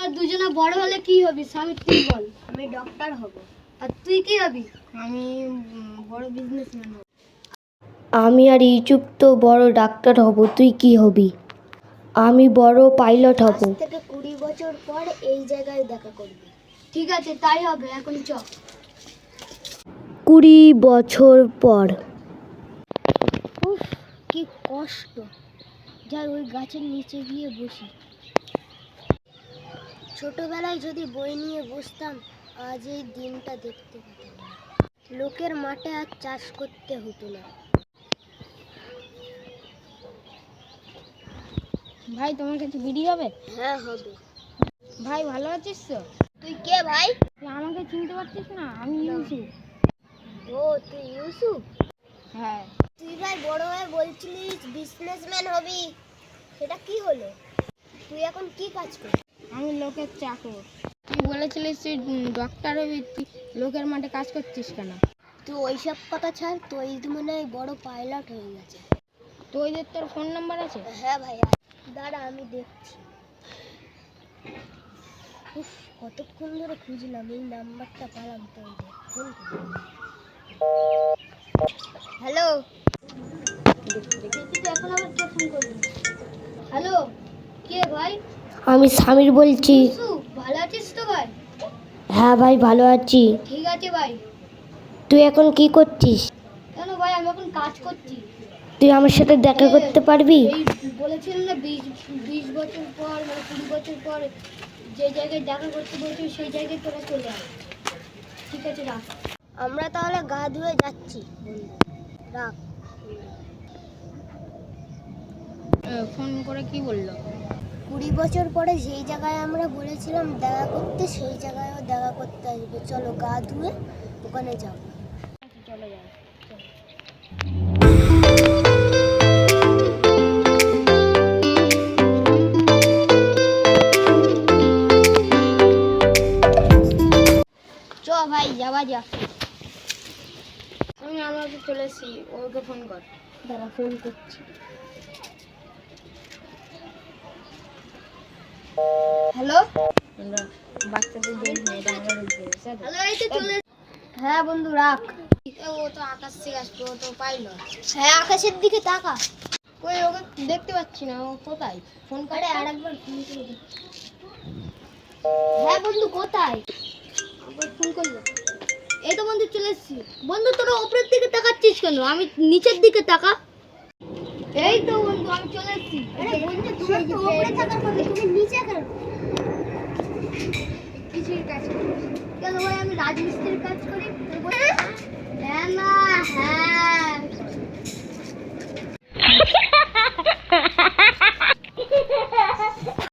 তোরা দুজনে বড় হলে কি হবি? স্বামী তুই বল। আমি ডক্টর হব। আর তুই কি হবি? আমি বড় বিজনেসম্যান হব। আমি আর ইউটিউব তো বড় ডাক্তার হব, তুই কি হবি? আমি বড় পাইলট হব। আজ থেকে 20 বছর পর এই জায়গায় দেখা করবি। ঠিক আছে, তাই হবে। এখন চ। 20 বছর পর। উফ, কি কষ্ট। যাই ওই গাছের নিচে গিয়ে বসি। ছোটবেলায় যদি বই নিয়ে বসতাম, আজ এই দিনটা দেখতে পেতাম না। লোকের মাঠে আর চাষ করতে হতো না। ভাই, তোমার কাছে বিড়ি হবে? হ্যাঁ, হবে। ভাই, ভালো আছিস তো? তুই কে ভাই? তুই আমাকে চিনতে পারছিস না? আমি ইউসুফ। ও, তুই ইউসুফ? হ্যাঁ। তুই ভাই বড় হয়ে বলছিলিস বিজনেসম্যান হবি, সেটা কি হলো? তুই এখন কি কাজ করছিস? আমি লোকের চাকর। তুই বলেছিলিস তুই ডক্টর হবি, তুই লোকের মাঠে কাজ করছিস কেন? তুই ওইসব কথা ছাড়, তো এই মনে হয় বড় পাইলট হয়ে গেছে। তো ওইদের তোর ফোন নাম্বার আছে? হ্যাঁ ভাই, দাঁড়া আমি দেখছি। উফ, কতক্ষণ ধরে খুঁজলাম, এই নাম্বারটা পেলাম তো। Phone hello. এখন আবার কে ফোন করলি? হ্যালো, কে ভাই? আমি সামির বলছি। ইউসুফ, ভালো আছিস তো ভাই? হ্যাঁ ভাই, ভালো আছি। ঠিক আছে ভাই। তুই এখন কি করছিস? কেন ভাই, আমি এখন কাজ করছি। তুই আমার সাথে দেখা করতে পারবি? এই বলেছিলেন না 20 বছর পর, মানে 20 বছর পর যে জায়গায় দেখা করতে বলছি সেই জায়গায় তোরা চলে আয়। ঠিক আছে, রাখ। আমরা তাহলে গা ধুয়ে যাচ্ছি। রাখ। ফোন করে কি বললো? 20 বছর পরে যেই জায়গায় আমরা বলেছিলাম দেখা করতে, সেই জায়গায়ও দেখা করতে আসবে। চলো গা ধুয়ে ওখানে যাবো। চলে যাও। চ ভাই, যাওয়া যাক। আমি আমাকে চলে এসেছি, ওকে ফোন কর। দাঁড়া, ফোন করছি। হ্যালো। আমরা বাচ্চাদের দেখ না, এটা আমরা বুঝতে পারছি। হ্যালো, এই তো চলে। হ্যাঁ বন্ধু, রাখ। ও তো আকাশ থেকে আসবে, ও তো পাইলট। হ্যাঁ, আকাশের দিকে তাকা। কই, ওকে দেখতে পাচ্ছি না, ও কোথায়? ফোন করে আরে আরেকবার ফোন করে দে। হ্যাঁ বন্ধু, কোথায়? একবার ফোন করলো। এই তো বন্ধু, চলে এসেছি। বন্ধু, তোরা উপরের দিকে তাকাচ্ছিস কেন? আমি নিচের দিকে তাকা। এই তো বন্ধু, আমি চলে এসেছি। আরে বন্ধু, তুমি তো উপরে থাকার কথা, তুমি নিচে কেন? কিসের কাছে? কেন ভাই, আমি রাজমিস্ত্রির কাজ করি।